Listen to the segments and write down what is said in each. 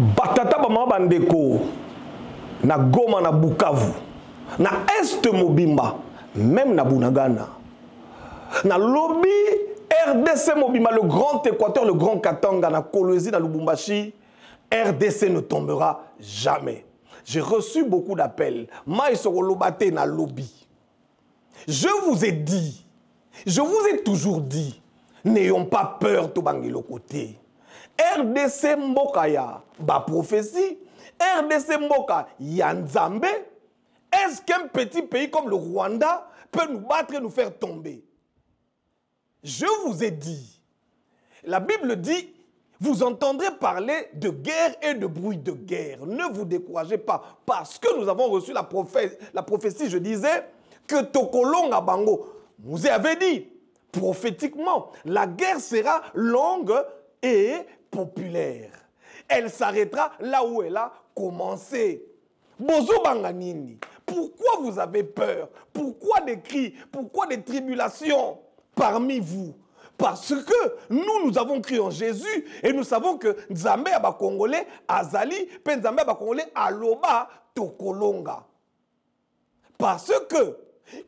Batata bama bandeko na Goma na Bukavu na Est Mobimba même na Bunagana na lobby RDC Mobimba, le grand Équateur, le grand Katanga na Kolwezi na Lubumbashi, RDC ne tombera jamais. J'ai reçu beaucoup d'appels. Maïsorolobate na lobby. Je vous ai dit, je vous ai toujours dit, n'ayons pas peur to bangelo côté. RDC Mbokaya, ba prophétie. RDC Mboka, Yanzambe. Est-ce qu'un petit pays comme le Rwanda peut nous battre et nous faire tomber? Je vous ai dit, la Bible dit, vous entendrez parler de guerre et de bruit de guerre. Ne vous découragez pas, parce que nous avons reçu la prophétie, je disais, que Tokolonga Bango vous avez dit, prophétiquement, la guerre sera longue et populaire. Elle s'arrêtera là où elle a commencé. Bozo Banganini, pourquoi vous avez peur? Pourquoi des cris? Pourquoi des tribulations parmi vous? Parce que nous avons cru en Jésus et nous savons que Nzambe aba Congolais Azali, pe Nzambe aba Congolais Aloba Tokolonga. Parce que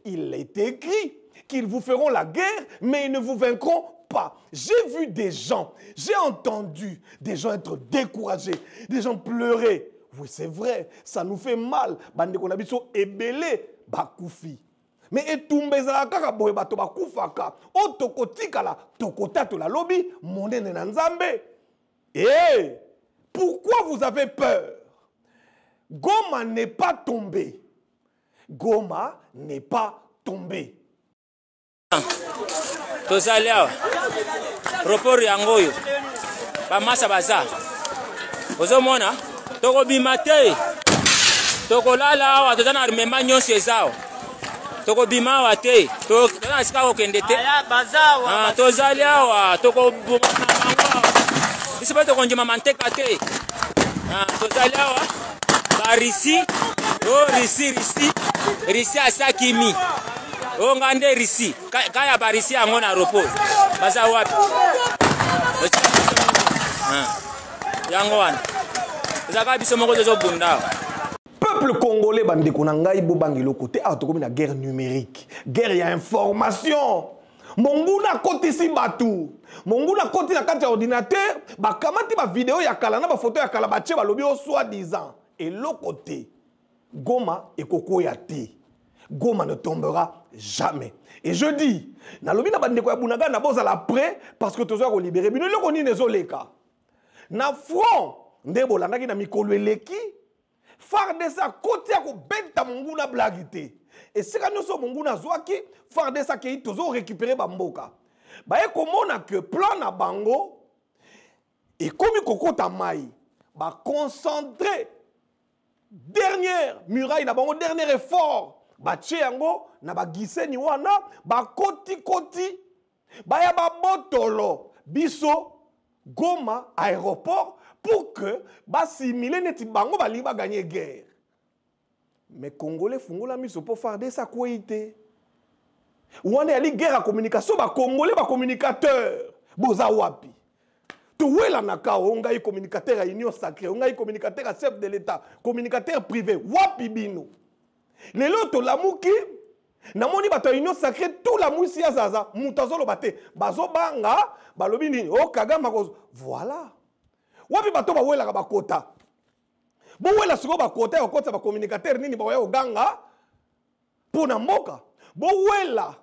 il est écrit qu'ils vous feront la guerre, mais ils ne vous vaincront pas. J'ai vu des gens, j'ai entendu des gens être découragés, des gens pleurer. Oui, c'est vrai, ça nous fait mal. Bande qu'on habite sur Ebele Bakoufi. Mais etumbeza kaka boye bato bakufaka. O tokotika la tokota to la lobby monene na Nzambe. Eh, pourquoi vous avez peur? Goma n'est pas tombé. Goma n'est pas tombé. Tozalia propos yangoyo ba masa baza. Ozomona toko bimate. Toko lala awa tozana armement nyonso ezao. Toko bima wate, toko na sika okendete. Aya bazawa. Tozali awa, toko boma mangwa. Isibe toko njima manteka te. Tozali awa. Ba risi, risi asakimi. O ngande risi, kaya ba risi angona ropo. Baza wapi? Yango wana. Zaka biso moko zo bunda. Peuple congolais, bandeko na ngai bo bangelo côté autokomi na guerre numérique, guerre ya information. Monguna koti si batu, monguna koti na kati ya ordinateur, ba kamati ba vidéo ya kala na ba photo ya kala ba tche ba lobi o soi-disant. Et l'autre côté, Goma et Koko Yati. Goma ne tombera jamais. Et je dis, na lobi na bandeko ya Bunaga na boza la prêt parce que tozo ko libérer. Bino loko ni nezoleka. Na front ndebo landaki na mikolo eleki. Fardesa kotia ko beta monguna blagité. Et c'est quand nous sommes monguna zwaki, Fardesa ki tozo récupérer bamboka. Ba e komona que plan na bango et comme kokota mai, ba concentrer dernière muraille na bango, dernier effort. Ba tchéango na ba giseni wana, ba koti ba ya ba botolo biso Goma aéroport pour que ba simile neti bango ba liba gagner guerre. Mais Congolais fungola miso pour faire des sakoité. Wana yali guerre à communication ba Congolais ba communicateur. Boza wapi. Tuwela nakao onga communicateur à union sacrée, onga communicateur à chef de l'État, communicateur privé wapi bino. Lelo to lamuki na moni bato union sacrée tout la musi ya zaza mutazolo bate bazo banga balobi nini o kagama ko voilà. Wapi bato ba wela ka bakota. Bo wela siko bakota ya kota ba communicateur nini ba yo ganga pona mboka. Bo wela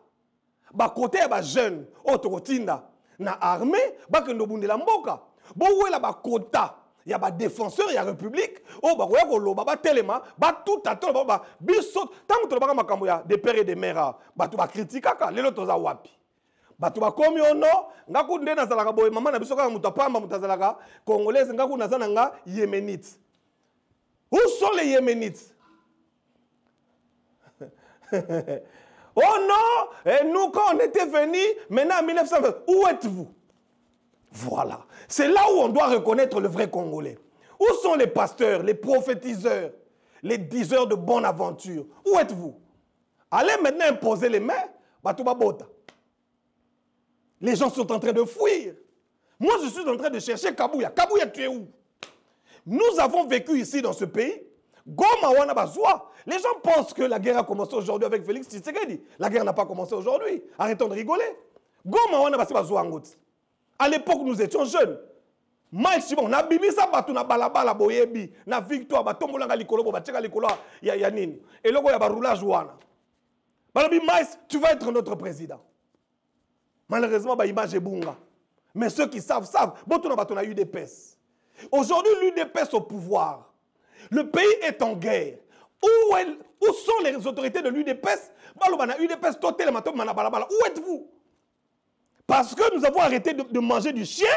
bakota ya ba jeune o tokotinda na armée ba kendo bundela mboka. Bo wela bakota ya ba défenseur ya république o ba koya ko loba ba telema ba tout atolo ba biso tango to ba makambo ya de père et de mère ba to ba critiquer ka lelo toza wapi. Batu bakomi ono ngaku nde nazalaka boye mama na biso kaka mutu apamba mutu azalaka congolaise ngaku nazana nga yéménite. Où sont les yéménites? Oh non, et nous quand on était venus maintenant en 1920, où êtes-vous? Voilà, c'est là où on doit reconnaître le vrai Congolais. Où sont les pasteurs, les prophétiseurs, les diseurs de bonne aventure? Où êtes-vous? Allez maintenant imposer les mains, batu babota. Les gens sont en train de fuir. Moi, je suis en train de chercher Kabouya. Kabouya, tu es où? Nous avons vécu ici dans ce pays. Goma wana bazwa. Les gens pensent que la guerre a commencé aujourd'hui avec Félix Tshisekedi. La guerre n'a pas commencé aujourd'hui. Arrêtons de rigoler. Goma wana basi bazwa ngoti. À l'époque, nous étions jeunes. Mike Chibon, na bimisa batu na balabala boyebi, na victoire batombolanga likolo bo bateka likolo ya nini. Et loko ya ba roulage wana. Balobi Mike, tu vas être notre président. Malheureusement ba image ebunga. Mais ceux qui savent savent. Botuna batuna UDPS. Aujourd'hui, l'UDPS au pouvoir. Le pays est en guerre. Où sont les autorités de l'UDPS? Où êtes-vous? Parce que nous avons arrêté de manger du chien,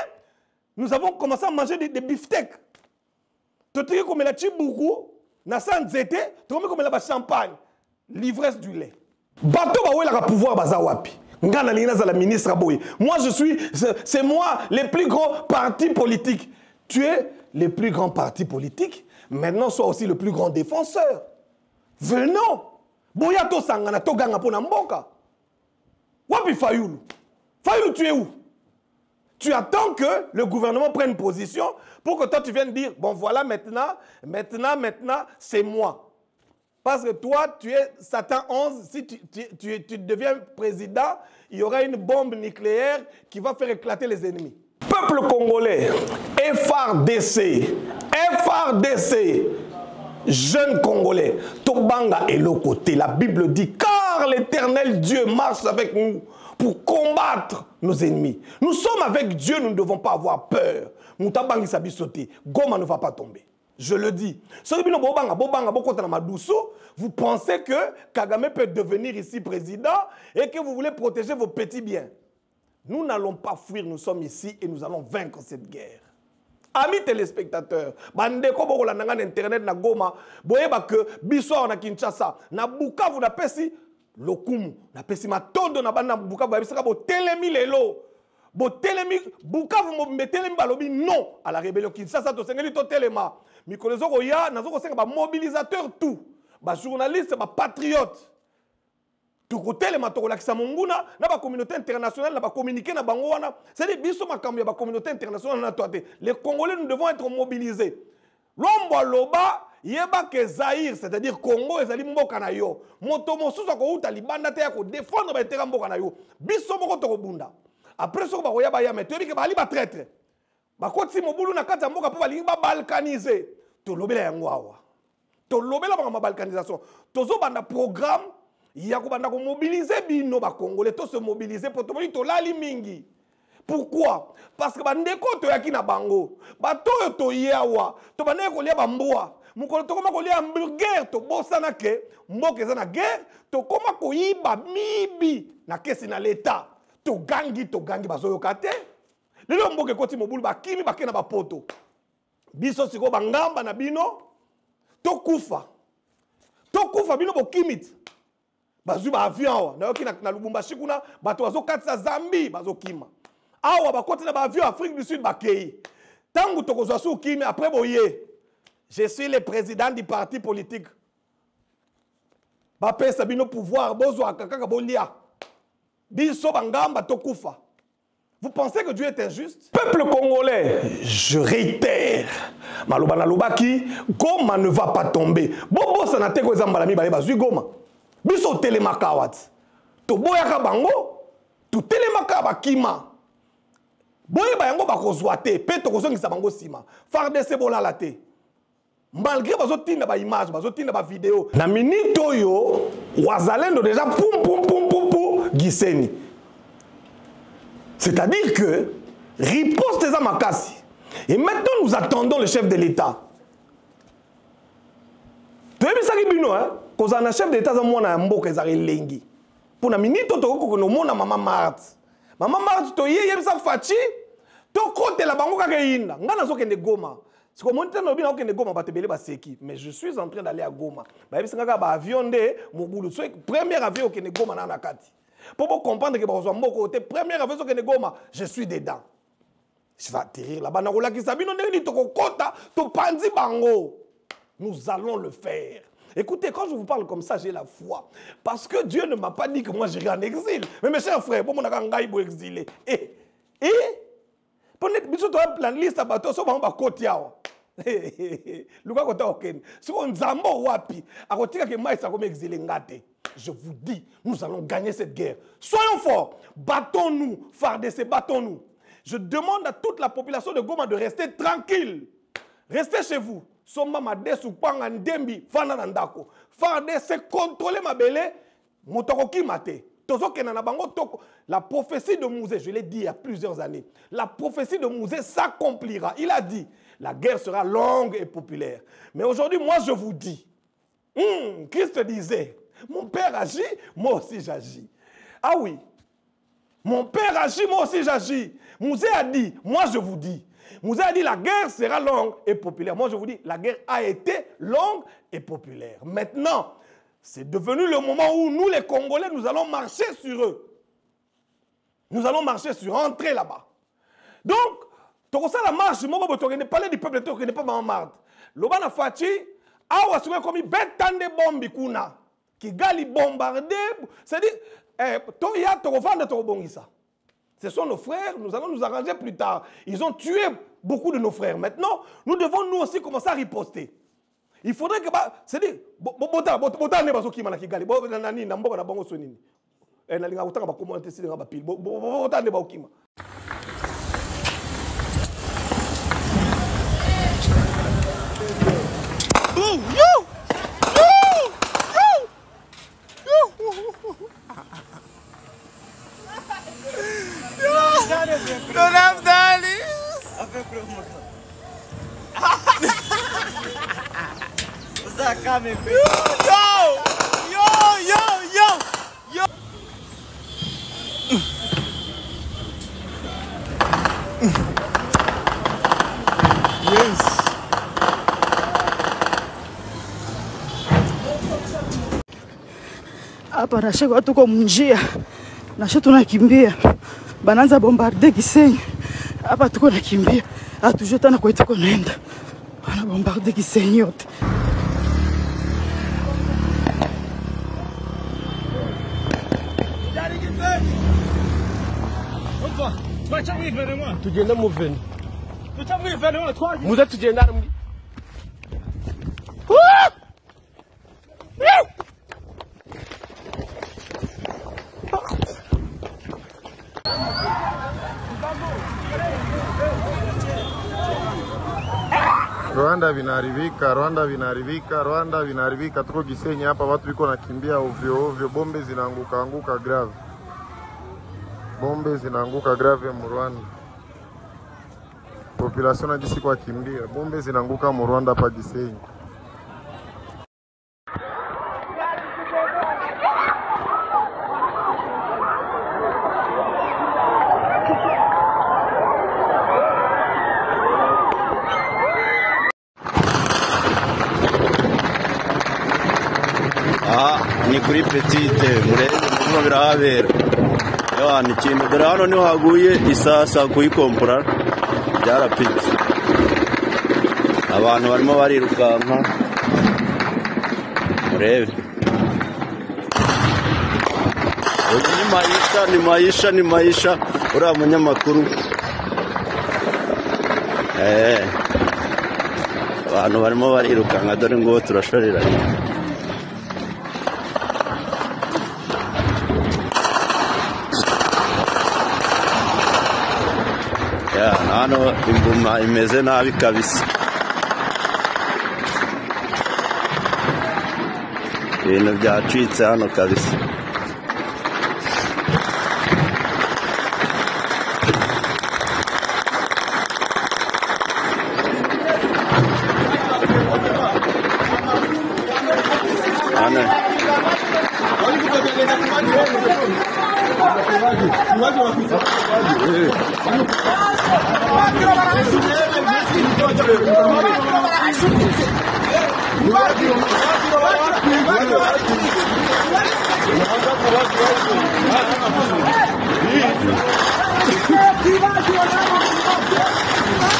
nous avons commencé à manger des beefsteaks. Tu as comme la chibourou, na sanzete, tu as comme la champagne, l'ivresse du lait. Bateau ba la pouvoir bazawapi. Ngana lina za la ministre Boye. Moi c'est moi le plus grand parti politique. Tu es le plus grand parti politique. Maintenant, sois aussi le plus grand défenseur. Venons. Boya to sangana to ganga pona mboka. Wapi Fayulu? Fayulu, tu es où? Tu attends que le gouvernement prenne position pour que toi tu viennes dire, bon voilà maintenant, c'est moi. Parce que toi, tu es Satan 11, si tu deviens président, il y aura une bombe nucléaire qui va faire éclater les ennemis. Peuple congolais, FARDC, jeunes congolais, Tobanga est l'autre côté. La Bible dit, car l'Éternel Dieu marche avec nous pour combattre nos ennemis. Nous sommes avec Dieu, nous ne devons pas avoir peur. Moutabangi sabi sauter, Goma ne va pas tomber. Je le dis. Vous pensez que Kagame peut devenir ici président et que vous voulez protéger vos petits biens. Nous n'allons pas fuir, nous sommes ici et nous allons vaincre cette guerre. Amis téléspectateurs, bandeko bokola nanga internet na Goma, boyeba que biso na Kinshasa, na Bukavu na pesi lokumu, na pesi matondo na banda Bukavu ba bisaka bo telemi lelo. Bo telemi Bukavu mo metelemi balobi non à la rébellion Kinshasa to sengeli to telema. Mikolo zoko ya nazoko senga ba mobilisateur tout. Ba journaliste, ba patriote. La communauté internationale va communiquer. C'est-à-dire que la communauté internationale, les Congolais, nous devons être mobilisés. L'ombo loba, yeba ke Zaïre, c'est-à-dire Congo, et Zali mboka na yo. Motomosu sa ko uta libanda te ya ko défendre ba terrain mboka na yo. Biso moko to bunda. Après ça, ba ko yaba ya meteori ke bali ba traître. Ba koti mobulu na kata mboka po bali ba balkaniser. To lobela yango awa. To lobela ba balkanisation. Tozo banda programme. Il y a ko mobiliser bino ba Congolais to se mobiliser pour to to lali mingi. Pourquoi? Parce que bandeko to yaki na bango. Ba to to yawa, to bande ko lia bamboa. Mukolo to koma ko lia hamburger to bosana ke mboke za na guerre, to koma ko yiba mibi na kesi na l'état. To gangi bazoyo kate. Lelo mboke koti mobulu ba kimi ba kena ba poto. Biso siko bangamba na bino to kufa. To kufa bino bo kimit. Bazu ba avion na yoki na Lubumbashi kuna bato bazo katisa Zambie bazo kima awa bakoti na ba avion Afrique du Sud bakei tangu tokozwa su kimi après boye je suis le président du parti politique ba pesa bino pouvoir bozo akaka bolia biso bangamba tokufa. Vous pensez que Dieu est injuste? Peuple congolais, je réitère, maloba na lobaki, Goma ne va pas tomber. Bobo sanate ko ezambala mi ba bazui Goma. Biso telemaka wat. To boyaka bango, to telemaka bakima. Boye bayango bakozwa te, pe to kozongisa bango sima. FARDC bolala te. Malgré bazotinda ba image, bazotinda ba vidéo. Na minute oyo, wazalendo déjà poum giseni. C'est-à-dire que riposte eza makasi. Et maintenant nous attendons le chef de l'État. Tu as vu ça qui bino hein? Quand on a chef d'État, on a un mot qui est lengi. Pour la minute, on a maman Marthe. Maman Marthe, tu y ça fachi. Tu côté la bango kakaina. Ngana zo kende Goma. Si on monte na bino kende Goma, ba tebele ba seki. Mais je suis en train d'aller à Goma. Ba yebi singa ba avion de mobulu. So premier avion kende Goma na nakati. Pour comprendre que ba zo mboko côté premier avion kende Goma, je suis dedans. Je vais atterrir là-bas na rola ki sabino ndeni to kokota to panzi bango. Nous allons le faire. Écoutez, quand je vous parle comme ça, j'ai la foi. Parce que Dieu ne m'a pas dit que moi j'irai en exil. Mais mes chers frères, pour mon agangaï pour exiler. Pour notre biso to plan liste à bateau so ba kotiawa. Luka kota okene. Si on nzambo wapi, akotika ke mai sa comme exilé ngate. Je vous dis, nous allons gagner cette guerre. Soyons forts. Battons-nous. FARDC, battons-nous. Je demande à toute la population de Goma de rester tranquille. Restez chez vous. Somba Madesu, Panga Ndembi, Fana Nandako. FARDC, contrôlez ma belle. Motokoki mate. La prophétie de Mouzé, je l'ai dit il y a plusieurs années, la prophétie de Mouzé s'accomplira. Il a dit, la guerre sera longue et populaire. Mais aujourd'hui, moi je vous dis, Christ disait, mon père agit, moi aussi j'agis. Ah oui, mon père agit, moi aussi j'agis. Mouzé a dit, moi je vous dis. Mouzé a dit, la guerre sera longue et populaire. Moi je vous dis, la guerre a été longue et populaire. Maintenant, c'est devenu le moment où nous, les Congolais, nous allons marcher sur eux. Nous allons marcher sur eux, entrer là-bas. Donc, tu as la marche, tu ne parles du peuple, tu ne pas marre. Lobana Fati, awa suwe komi betande bombi kuna, qui gali bombardé, c'est-à-dire, toya torovanda torobongisa. Ce sont nos frères, nous allons nous arranger plus tard. Ils ont tué beaucoup de nos frères. Maintenant, nous devons nous aussi commencer à riposter. Il faudrait que, c'est-à-dire, bota ne baso kima na kigali, nani na mboka na bango sonini. Na linga utanga ba commenter si nga ba pile. Bota ne ba okima. Don't have Dali. What's that coming, baby? Yo! Yes. Hapa nashaka tuko mnjia. Nasha tunakimbia. Bananza bombarde Gisenyi. Hapa tuko nakimbia. Hatujua tena kwa tuko naenda. Bana bombarde Gisenyi yote. Tugenda muveni. Muze tugenda muri. Rwanda vinaharibika, tuko Gisenyi hapa, watu wiko nakimbia ovyo ovyo, bombe zinaanguka grave. Bombe zinaanguka grave mu Rwanda. Population na jisi kwa kimbia, bombe zinaanguka mu Rwanda pa Gisenyi. Ni kuri petite murebe muno birahabera yo ni kintu dore hano niho haguye isasa kuyikompora byarapitse abantu barimo barirukanka murebe ni maisha uriya munyamakuru abantu barimo barirukanka dore ngo turashoreranye. Hano imbuma imeze nabi kabisa, ibintu byacitse hano kabisa.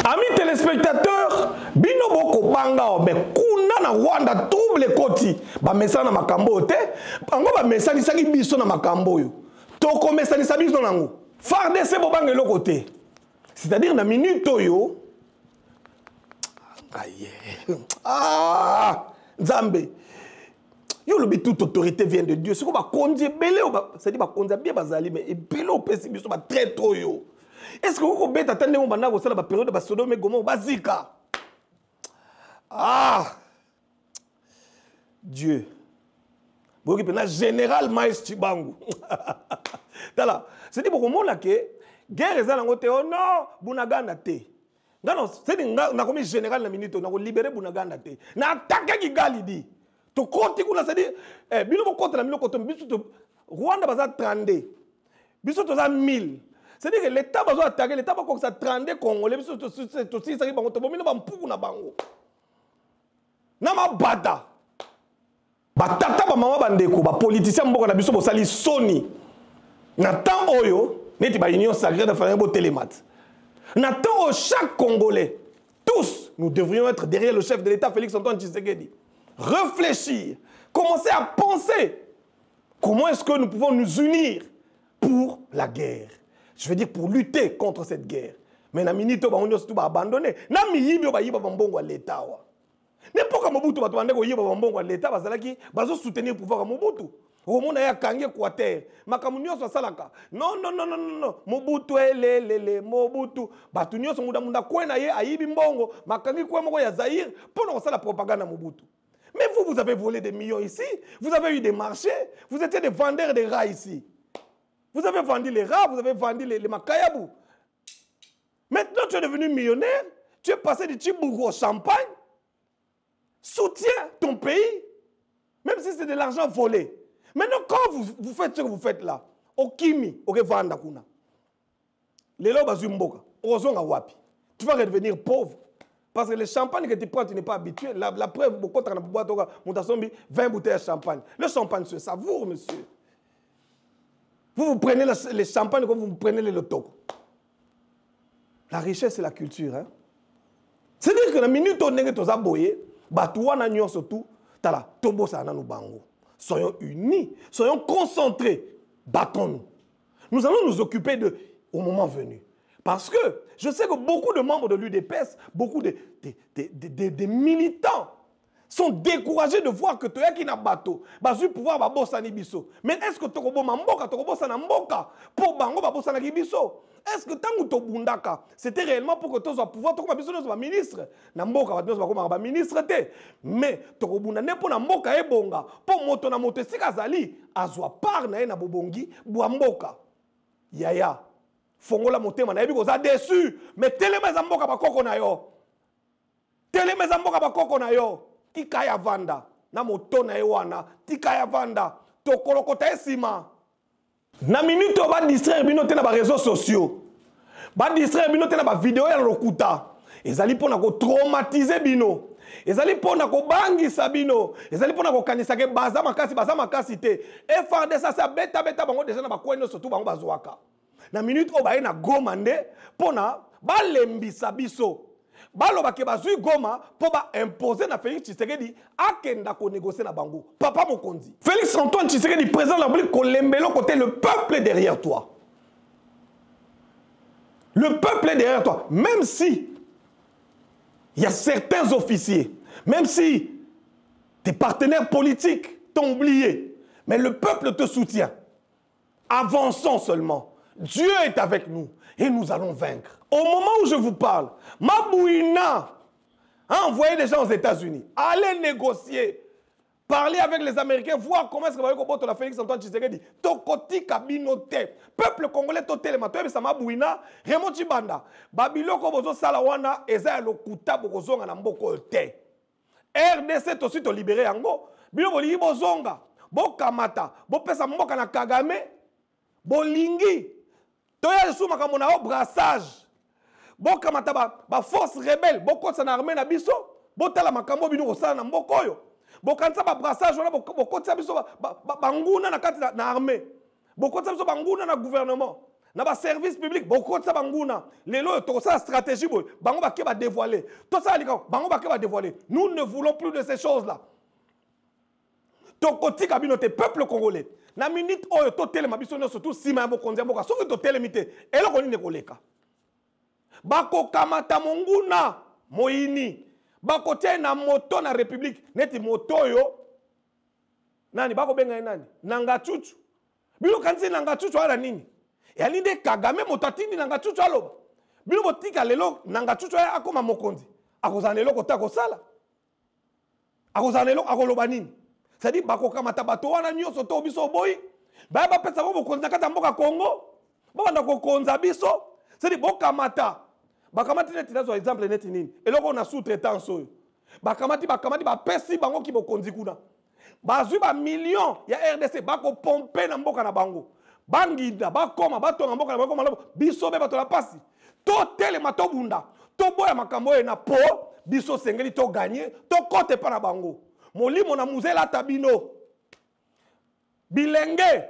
Amis téléspectateurs, bino boko banga obe kuna na Rwanda trouble koti ba mesana makambo te bango ba mesani saki biso na makambo yo toko mesani sabi biso nango FARDC bo banga eloko te, c'est-à-dire na minute yo Aïe. Ah, Nzambe. Yo le toute autorité vient de Dieu. C'est comme conduire belé c'est-à-dire ba conduire bien bazali mais et belé pesi biso ba très trop yo. Est-ce que vous bête attendre mon banda ko sala ba période ba Sodome et Gomorrhe bazika? Ah. Dieu. Boki pena général Maïs Chibangu. Tala, c'est dit beaucoup monde là que guerre ezala ngote oh non, Bunaganda te. Non, c'est dit na comme général na minute na ko libérer Bunaganda te. Na attaquer Kigali di. To konti kuna c'est dit bino mo konti na milo koto biso to Rwanda baza 32. Biso to za 1000. C'est dire que l'état bazo attaquer l'état ba ko sa 32 congolais biso to si ça bango to bomino ba mpuku na bango. Na mabada. Batata ba mama bandeko ba politicien mboko na biso bo sali soni. Na temps oyo neti ba union sacrée de famille bo télémat. Na temps chaque Congolais tous nous devrions être derrière le chef de l'État Félix Antoine Tshisekedi. Réfléchir, commencer à penser comment est-ce que nous pouvons nous unir pour la guerre. Je veux dire pour lutter contre cette guerre. Mais na minito ba union surtout ba abandonner. Na miyibi ba yiba mbongo l'État wa. N'importe comment Mobutu va demander au Yiba Bambon à l'État, parce qu'il va soutenir le pouvoir à Mobutu. Au monde a kangé Quater, Makamunio soit salaka. Non, non, non, non, non, Mobutu, Mobutu. Batunio sont mouda kwena ye, Ayibi Mbongo, Makangi Kwemo ya Zahir, pour nous faire la propagande à Mobutu. Mais vous avez volé des millions ici, vous avez eu des marchés, vous étiez des vendeurs de rats ici. Vous avez vendu les rats, vous avez vendu les makayabou. Maintenant, tu es devenu millionnaire, tu es passé du Tchibourg au champagne. Soutiens ton pays, même si c'est de l'argent volé. Maintenant, quand vous faites ce que vous faites là, au Kimi, au Revanda Kuna, les lois bazumboka, wapi, tu vas redevenir pauvre. Parce que le champagne que tu prends, tu n'es pas habitué. La preuve, beaucoup de gens 20 bouteilles de champagne. Le champagne se savoure, monsieur. Vous prenez le champagne comme vous prenez le loto. La richesse, c'est la culture. Hein? C'est-à-dire que la minute où on est tous aboyés, Batouana nyon surtout, tala tobo sa na bango. Soyons unis, soyons concentrés, battons-nous. Nous allons nous occuper de au moment venu. Parce que je sais que beaucoup de membres de l'UDPS, beaucoup de militants sont découragés de voir que toi qui n'a bateau, basu pouvoir ba bossa ni biso. Mais est-ce que tokobo mamboka, tokobo sa na mboka pour bango ba bossa na biso? Est-ce que tangu to bundaka, c'était réellement pour que tu sois pouvoir, tu sois ministre? Namboka, tu sois ministre. Mais tu bunda ne pour namboka e bonga, pour moto na moto sikazali, azwa par na e na bobongi, boamboka. Yaya, fongola motema na ebi koza déçu, mais telema zamboka ba koko na yo. Telema zamboka ba koko na yo. Tikaya vanda, na moto na e wana, tikaya vanda, to kolokota esima. Na minute on va distraire bino te na ba réseaux sociaux. Ba distraire bino te na ba vidéo ya lokuta. Ezali pona ko traumatiser bino. Ezali pona ko bangisa bino. Ezali pona ko kanisa ke baza makasi te. FRDC ça beta bango déjà na ba kweno surtout bango bazwaka. Na minute o ba na Goma nde pona ba lembisa biso. Balo bake bazui Goma pour ba imposer na Félix Tshisekedi akenda ko négocier na bango. Papa Mokonzi. Félix Antoine Tshisekedi président de la République kolembelo côté le peuple est derrière toi. Le peuple est derrière toi. Même si il y a certains officiers, même si tes partenaires politiques t'ont oublié, mais le peuple te soutient. Avançons seulement. Dieu est avec nous et nous allons vaincre. Au moment où je vous parle, Mabouina a envoyé des gens aux États-Unis. Allez négocier. Parler avec les Américains, voir comment est-ce que vous allez la Félix Antoine Tshisekedi. Tokoti kabinote. Peuple congolais totel matoye bisa Mabouina, Raymond Chibanda. Babiloko bozo salawana eza lokuta bokozonga na mboko te. RDC to suite libéré yango. Bino boli bozonga. Bokamata. Bopesa mboka na Kagame. Bolingi. Toya sou makambo na brassage. Bokamata ba force rebelle. Bokotsa na armée na biso. Botala makambo bino kosala na mboko oyo. Bokansa ba brassage wana bokotsa biso banguna na kati na armée. Bokotsa biso banguna na gouvernement. Na ba service public bokotsa banguna. Lelo to sa stratégie boy. Bango ba ke ba dévoiler. To sa lika bango ba ke ba dévoiler. Nous ne voulons plus de ces choses là. Tokoti kabinote peuple congolais. Na minute oyo to telema biso no surtout sima ya bokonzi ya mboka. Soki to telemite eloko nini koleka. Bako kamata monguna moyini. bakotia na moto na république neti moto yo nani bako benga nani nanga chuchu bilo kanzi nanga chuchu ala nini ya linde Kagame moto atindi nanga chuchu aloba bilo botika lelo nanga chuchu akoma mokonzi akozana lelo kota kosala akozana lelo akoloba nini c'est-à-dire bako kamata bato wana nyoso to biso boy ba pesa bo bokonzi kata mboka Congo bo banda ko konza biso c'est-à-dire bokamata bakamati neti nazo exemple neti nini eloko na sous-traitance oyo bakamati ba pesi bango ki bokonzi kuna bazwi ba millions ya RDC bako pomper na mboka na bango bangida bakoma batonga mboka na bango malabo biso be bato la pasi to telema to bunda to boya makambo na po biso sengeli to gagner to kote pa na bango molimo na muzela tabino bilenge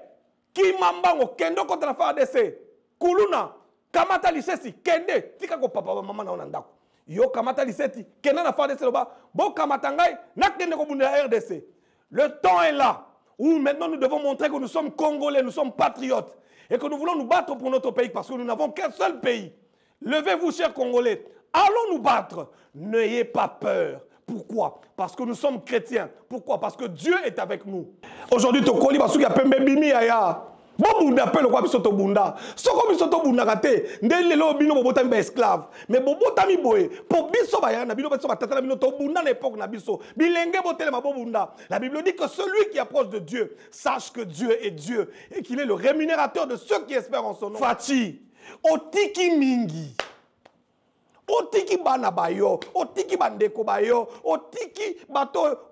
kimambango kendo kota na FARDC kuluna kamata lisesi kende tika ko papa mama na onandako yo kamata liseti kenda na FARDC loba bo kamata ngai na kende ko bunda RDC. Le temps est là où maintenant nous devons montrer que nous sommes Congolais, nous sommes patriotes et que nous voulons nous battre pour notre pays parce que nous n'avons qu'un seul pays. Levez-vous, chers Congolais, allons nous battre. N'ayez pas peur. Pourquoi? Parce que nous sommes chrétiens. Pourquoi? Parce que Dieu est avec nous. Aujourd'hui, Tokoli, parce qu'il y a Pembe Bimi Aya. Bon bunda pe lokwa biso to bunda soko biso to bunda kate ndele lo bino bobotami ba esclave mais bobotami boye po biso ba yana bino biso batata bino to bunda na époque na biso bilenge botele ma bobunda. La Bible dit que celui qui approche de Dieu sache que Dieu est Dieu et qu'il est le rémunérateur de ceux qui espèrent en son nom. Fachi otiki mingi otiki bana bayo otiki bandeko bayo otiki bato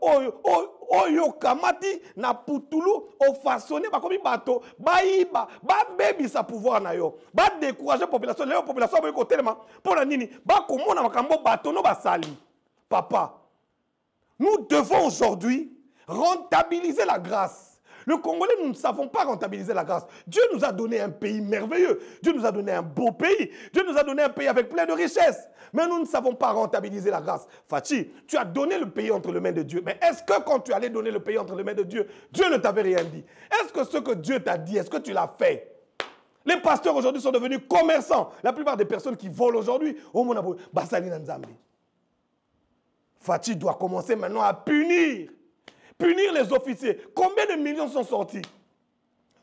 oyo kamati na putulu o façonné bakomi bato baiba ba bebi sa pouvoir na yo ba décourager population la population ba ko telema pona nini ba komona makambo bato no basali. Papa, nous devons aujourd'hui rentabiliser la grâce. Le Congolais, nous ne savons pas rentabiliser la grâce. Dieu nous a donné un pays merveilleux. Dieu nous a donné un beau pays. Dieu nous a donné un pays avec plein de richesses. Mais nous ne savons pas rentabiliser la grâce. Fachi, tu as donné le pays entre les mains de Dieu. Mais est-ce que quand tu allais donner le pays entre les mains de Dieu, Dieu ne t'avait rien dit? Est-ce que ce que Dieu t'a dit, est-ce que tu l'as fait? Les pasteurs aujourd'hui sont devenus commerçants. La plupart des personnes qui volent aujourd'hui, au Monabo, Basali Nzambi. Fachi doit commencer maintenant à punir les officiers. Combien de millions sont sortis?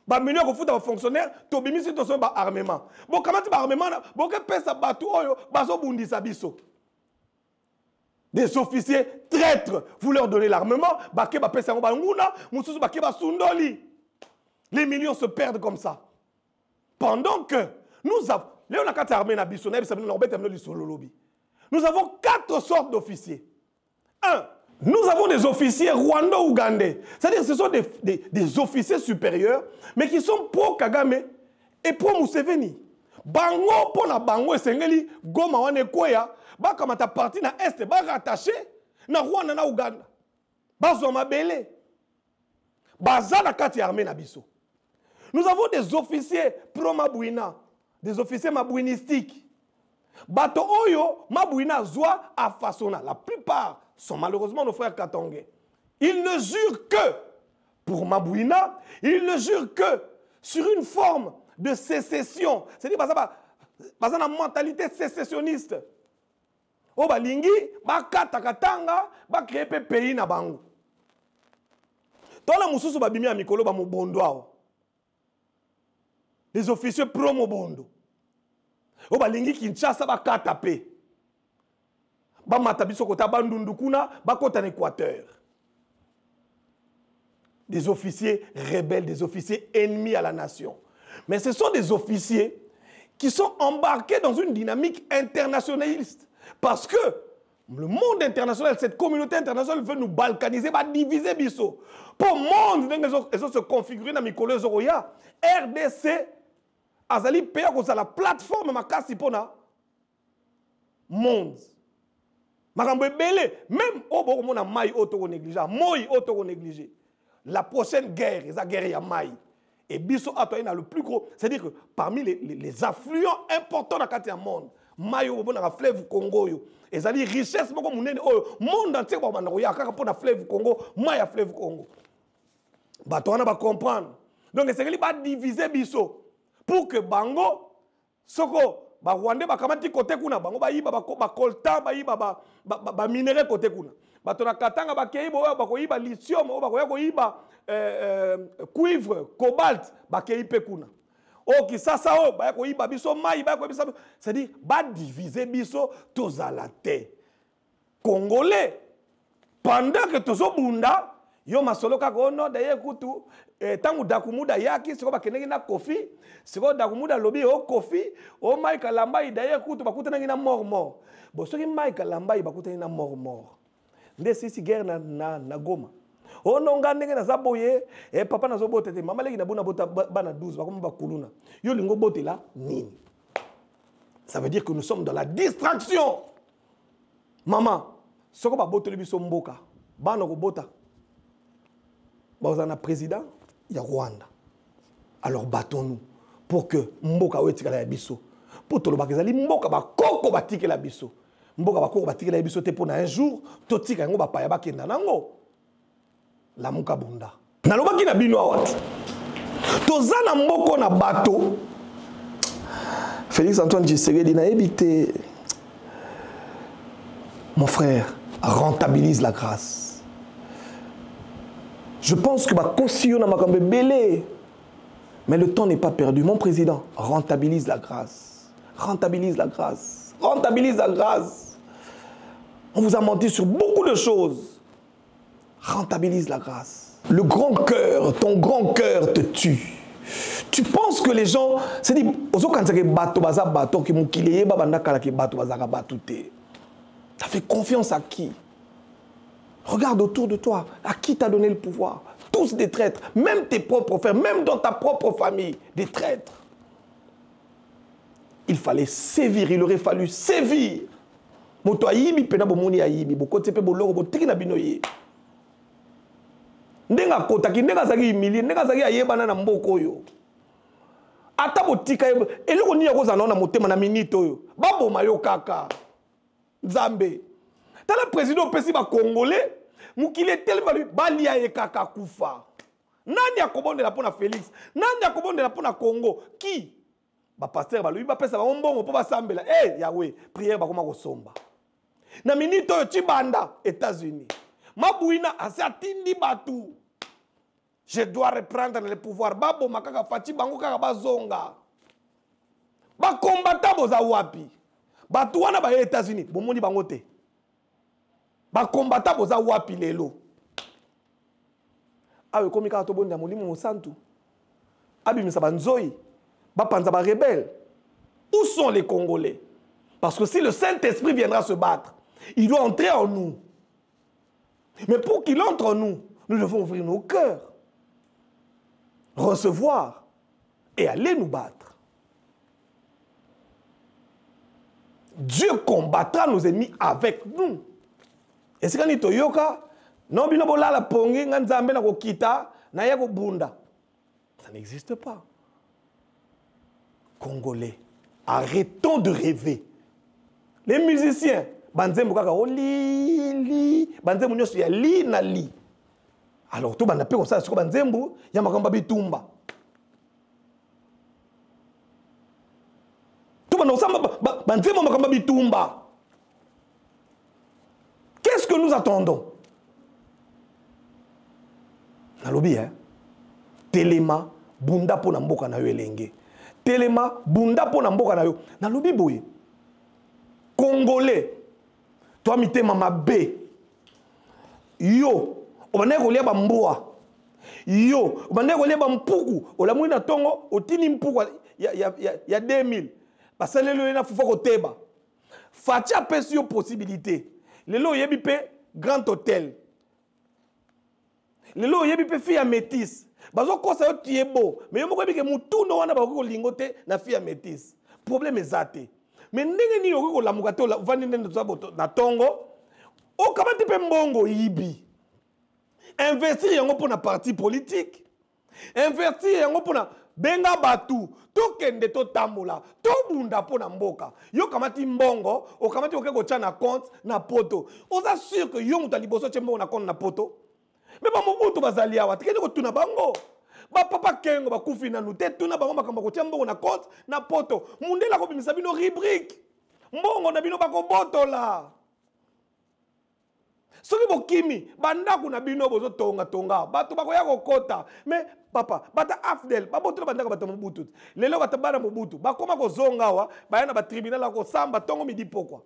Ba millions ko futa ba fonctionnaire, to bimisi to so ba armement. Bon comment tu ba armement, bon que pesa batu oyo bazo bundisa biso. Des officiers traîtres, vous leur donnez l'armement, ba ke ba pesa ba nguna, mususu ba ke ba sundoli. Les millions se perdent comme ça. Pendant que nous avons nous avons 4 sortes d'officiers. 1. Nous avons des officiers rwando-ougandais. C'est-à-dire que ce sont des officiers supérieurs, mais qui sont pro-Kagame et pro-Museveni. Bango, pona bango, et sengeli, goma wane koya, ba kamata parti na est, ba rattaché, na Rwanda na Ouganda. Ba zoma belé. Ba zala kati armée na biso. Nous avons des officiers pro-Mabouina, des officiers mabouinistiques. Bato oyo, Mabouina zoa a façonna. La plupart sont malheureusement nos frères katangais. Ils ne jurent que pour Mabouina, ils ne jurent que sur une forme de sécession. C'est-à-dire parce que la mentalité sécessionniste. O balingi, ba katakatanga, ba créer pays na bango. Dans la mususu ba bimi a mikolo ba mobondo. Les officiers pro-mobondo. O balingi Kinshasa ba katape. Ba matabiso kota bandundukuna ba kota na Équateur. Des officiers rebelles, des officiers ennemis à la nation. Mais ce sont des officiers qui sont embarqués dans une dynamique internationaliste. Parce que le monde international, cette communauté internationale veut nous balkaniser, va diviser biso. Pour le monde, ils ont se configurer dans Mikolo Zoroya. RDC, Azali Péa, c'est la plateforme Makasi Pona. Monde. Makambo belé, même au bon a maï auto-négligé, moi auto-négligé. La prochaine guerre, c'est la guerre à maï. Et biso atoyena le plus gros, c'est-à-dire que parmi les affluents importants dans le monde, maï au bon a fleuve Congo yo. Et ça dit richesse beaucoup munene au monde entier pour banda ya kaka pour na fleuve Congo, maï à fleuve Congo. Bato wana ba comprendre. Donc c'est que li ba diviser biso pour que bango soko ba Rwandais bakamati côté kuna bango ba yiba ba coltan ba yiba ba minerai côté kuna bato na Katanga ba keibo ba ko yiba lithium ba ko yiba cuivre cobalt ba keipe kuna o ki sasa o ba ko yiba biso mai ba ko bisa c'est-à-dire ba diviser biso tozala te Congolais pendant que tozo bunda yo masolo ka ko no daye kutu tangu dakumuda yaki siko bakendeki na kofi siko dakumuda lobi o kofi o mai kalamba daye kutu bakutana na mort bo soki mai kalamba bakutana na mort nde sisi guerre na Goma o nonga ndenge na zaboye papa na zo botete mama leki na buna bota bana 12 bakoma bakuluna yo lingo botela nini. Ça veut dire que nous sommes dans la distraction. Maman soko ba boteli biso mboka bana ko bota ba za na président ya Rwanda. Alors battons-nous pour que mboka wetika la biso pour to lo bakizali mboka ba koko batike la biso mboka ba koko batike la biso te pona un jour totika ngo ba paya bakenda nango la muka bunda na lobaki na bino awat tozana mboko na bato Félix Antoine Tshisekedi na ebité mon frère rentabilise la grâce. Je pense que ma caution n'a pas belé. Mais le temps n'est pas perdu. Mon président rentabilise la grâce. Rentabilise la grâce. Rentabilise la grâce. On vous a menti sur beaucoup de choses. Rentabilise la grâce. Le grand cœur, ton grand cœur te tue. Tu penses que les gens, c'est dit, ça fait confiance à qui? Regarde autour de toi. À qui t'a donné le pouvoir? Tous des traîtres. Même tes propres frères, même dans ta propre famille, des traîtres. Il fallait sévir. Il aurait fallu sévir. Moto ayibi pena bomoni ayibi. Boko tepe boloro botiki na binoye. Ndenga kota ki ndenga zaki humilié, ndenga zaki ayebana na mboko yo. Ata botika eloko ni yakoza na motema na minute yo. Babo mayo kaka. Nzambe. Tala président pesi ba congolais, mukile tellement balia e kaka kufa. Nani akobondela pona Félix? Nani akobondela pona Congo? Qui? Ba pasteur ba lui ba pesa ba mbongo po ba sambela. Yahweh, prière ba koma ko somba. Na minute yo tibanda États-Unis. Mabouina asatindi batu. Je dois reprendre le pouvoir. Babo makaka fati bango kaka bazonga. Ba combattant boza wapi? Batu wana ba États-Unis, bomoni bango te. Ba combattant boza wapi lelo. Awe komi ka to bonda molimo mosantu. Abi misa banzoi. Ba panza ba rebelle. Où sont les Congolais? Parce que si le Saint-Esprit viendra se battre, il doit entrer en nous. Mais pour qu'il entre en nous, nous devons ouvrir nos cœurs, recevoir et aller nous battre. Dieu combattra nos ennemis avec nous. Et c'est quand il toyoka, non bino bola la pongi nganzambe na kokita na yako bunda. Ça n'existe pas. Congolais, arrêtons de rêver. Les musiciens, banzembo kaka oli banzembo nyoso ya li na li. Alors tout bana pe ko ça siko banzembo ya makamba bitumba. Qu'est-ce que nous attendons? Nalobi, hein? Telema, bunda po na mboka na yo elenge. Telema, bunda po na mboka na yo. Nalobi boye. Congolais, toi mitema mabe. Yo, obane kolia ba mboa. Yo, obane kolia ba mpuku. Olamui na tongo, otini mpuku ya 2000. Parce que le na fufa ko teba. Fatia pesi yo possibilité. Lelo yebi pe grand hôtel. Lelo yebi pe fille métisse. Bazo kosa yo tiebo. Mais yo moko yebi ke mutu no wana ba ko lingote na fille métisse. Problème ezate. Mais ndenge ni yo ko lamuka te vandi ndendo zaboto na tongo. O kamati pe mbongo yibi. Investir yango pour na parti politique. Investir yango pour na benga batu to kende to tambola to bunda po na mboka yo kamati mbongo o kamati okeko tia na compte na poto oza sûr que yo muta liboso tie mbongo na compte na poto mais ba mobutu bazali awa tikende ko tuna bango Ba papa kengo ba kufi na nute tuna bango makamba ko tiambo na compte na poto. Mundela ko bimisa bino rubrique. Mbongo na bino bako botola. Soki bokimi bandako na bino bozo tonga bato bakoya kokota mais papa bata afdel babotola bandako bato mobutu lelo bata bana mobutu bakoma kozonga wa bayana ba tribunal ko samba tongo midi pourquoi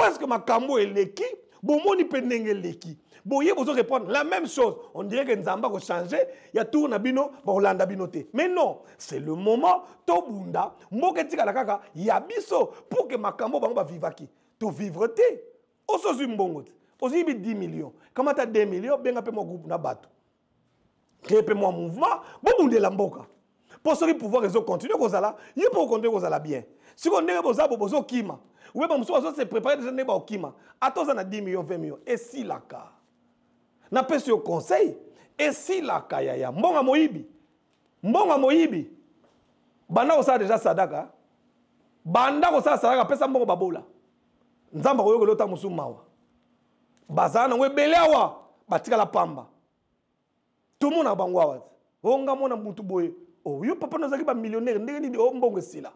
est-ce que makambo eleki bomoni pendenge leki boye bozo répondre la même chose on dirait que nzamba ko changer ya tour na bino ba olanda bino te mais non c'est le moment to bunda mboke tika la kaka ya biso pour que makambo bango ba vivaki to vivre te osozu mbongo aussi 10 millions. Comment tu as 2 millions, bien appelé mon groupe na bateau. Créez mon mouvement, bon de la mboka. Pour ceux qui pouvoir réseau continuer comme ça là, il faut continuer comme ça là bien. Si on est comme ça, bozo kima. Oui, bon monsieur se préparer déjà ne ba kima. Attends ça na 10 millions, 20 millions. Et si la ka. Na pèse au conseil. Et si la ka ya mbonga moyibi. Mbonga moyibi. Banda ko ça déjà sadaka. Banda ko ça sadaka pesa mbongo babola. Nzamba ko yoko lota musumawa. Bazana we belewa batika la pamba tout le monde a bangwa onga mona mutu boye oh yo papa nozaki ba millionnaire ndenge ni o mbongo sila